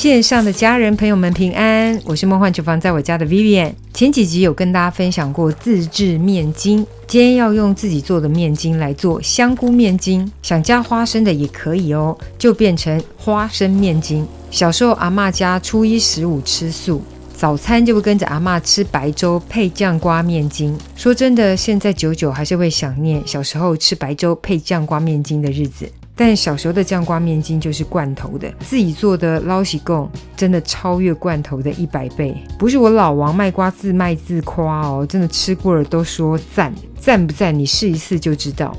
线上的家人朋友们平安，我是梦幻厨房在我家的 Vivian。 前几集有跟大家分享过自制面筋，今天要用自己做的面筋来做香菇面筋，想加花生的也可以哦，就变成花生面筋。小时候阿嬷家初一十五吃素，早餐就会跟着阿嬷吃白粥配酱瓜面筋。说真的，现在久久还是会想念小时候吃白粥配酱瓜面筋的日子。但小时候的酱瓜面筋就是罐头的，自己做的捞喜贡真的超越罐头的100倍。不是我老王卖瓜自卖自夸哦，真的吃过了都说赞，赞不赞你试一次就知道。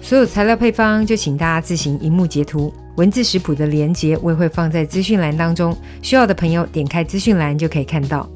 所有材料配方就请大家自行萤幕截图，文字食谱的连结我也会放在资讯栏当中，需要的朋友点开资讯栏就可以看到。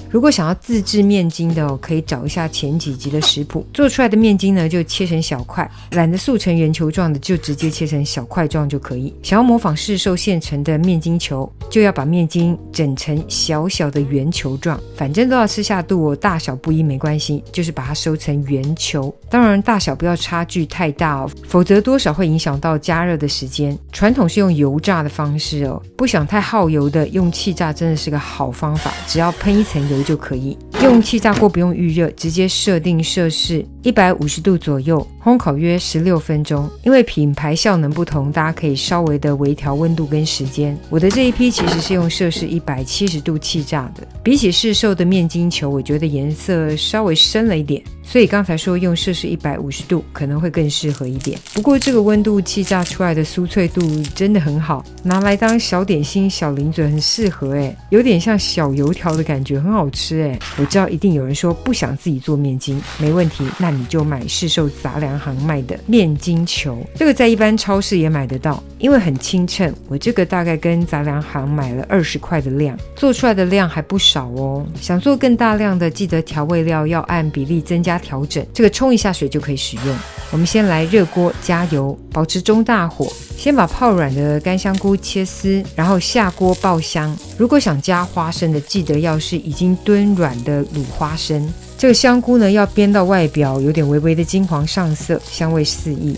如果想要自制面筋的可以找一下前几集的食谱，做出来的面筋呢就切成小块，懒得塑成圆球状的就直接切成小块状就可以。想要模仿市售现成的面筋球，就要把面筋整成小小的圆球状，反正都要吃下肚哦，大小不一没关系，就是把它收成圆球。当然大小不要差距太大哦，否则多少会影响到加热的时间。传统是用油炸的方式哦，不想太耗油的用气炸真的是个好方法，只要喷一层油就可以。用气炸锅不用预热，直接设定摄氏150度左右，烘烤约16分钟。因为品牌效能不同，大家可以稍微的微调温度跟时间。我的这一批其实是用摄氏170度气炸的，比起市售的面筋球，我觉得颜色稍微深了一点，所以刚才说用摄氏150度可能会更适合一点。不过这个温度气炸出来的酥脆度真的很好，拿来当小点心小零嘴很适合耶，有点像小油条的感觉，很好吃耶。我知道一定有人说不想自己做面筋，没问题，那你就买市售杂粮行卖的面筋球，这个在一般超市也买得到，因为很轻称，我这个大概跟杂粮行买了20块的量，做出来的量还不少哦。想做更大量的，记得调味料要按比例增加调整，这个冲一下水就可以使用。我们先来热锅加油，保持中大火，先把泡软的干香菇切丝，然后下锅爆香。如果想加花生的，记得要是已经炖软的卤花生。这个香菇呢，要煸到外表有点微微的金黄上色，香味四溢。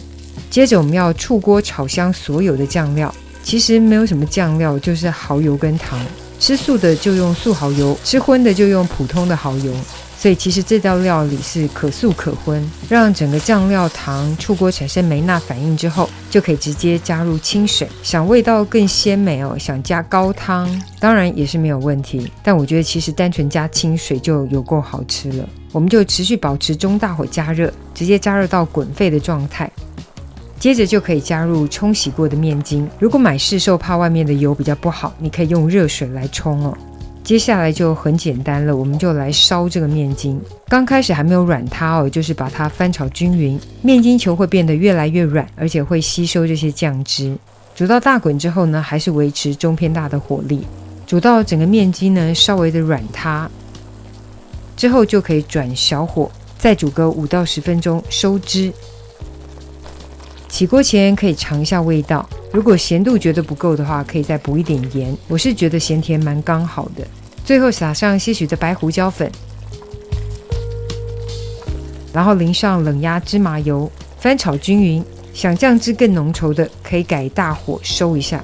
接着我们要出锅炒香所有的酱料，其实没有什么酱料，就是蚝油跟糖。吃素的就用素蚝油，吃荤的就用普通的蚝油。所以其实这道料理是可素可荤，让整个酱料糖出锅产生梅纳反应之后，就可以直接加入清水。想味道更鲜美哦，想加高汤当然也是没有问题，但我觉得其实单纯加清水就有够好吃了。我们就持续保持中大火加热，直接加热到滚沸的状态。接着就可以加入冲洗过的面筋，如果买市售怕外面的油比较不好，你可以用热水来冲哦。接下来就很简单了，我们就来烧这个面筋。刚开始还没有软它哦，就是把它翻炒均匀，面筋球会变得越来越软，而且会吸收这些酱汁。煮到大滚之后呢，还是维持中偏大的火力，煮到整个面筋呢稍微的软塌之后，就可以转小火，再煮个5到10分钟收汁。起锅前可以尝一下味道，如果咸度觉得不够的话，可以再补一点盐，我是觉得咸甜蛮刚好的。最后撒上些许的白胡椒粉，然后淋上冷压芝麻油，翻炒均匀。想酱汁更浓稠的，可以改大火收一下，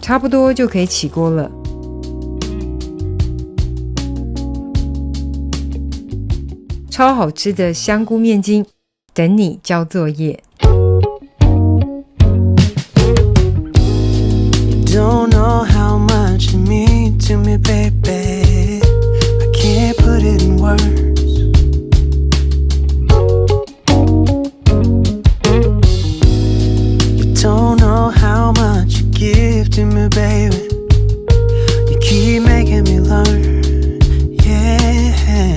差不多就可以起锅了。超好吃的香菇面筋，等你交作业。Don't know how much you mean to me, baby. I can't put it in words. You don't know how much you give to me, baby. You keep making me learn, yeah.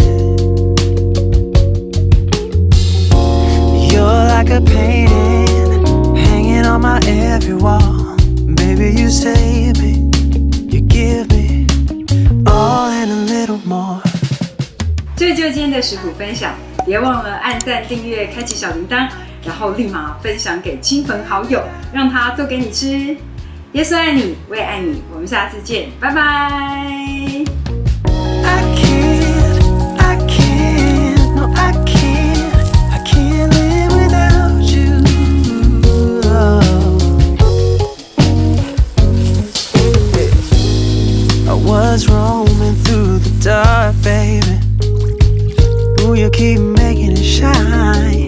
You're like a painting hanging on my every wall.Baby, you save me, you give me all and a little more. 这就是今天的食谱分享，别忘了按赞、订阅、开启小铃铛，然后立马分享给亲朋好友，让他做给你吃。耶稣爱你，我也爱你，我们下次见，拜拜。stars roaming through the dark, baby. Ooh, you keep making it shine.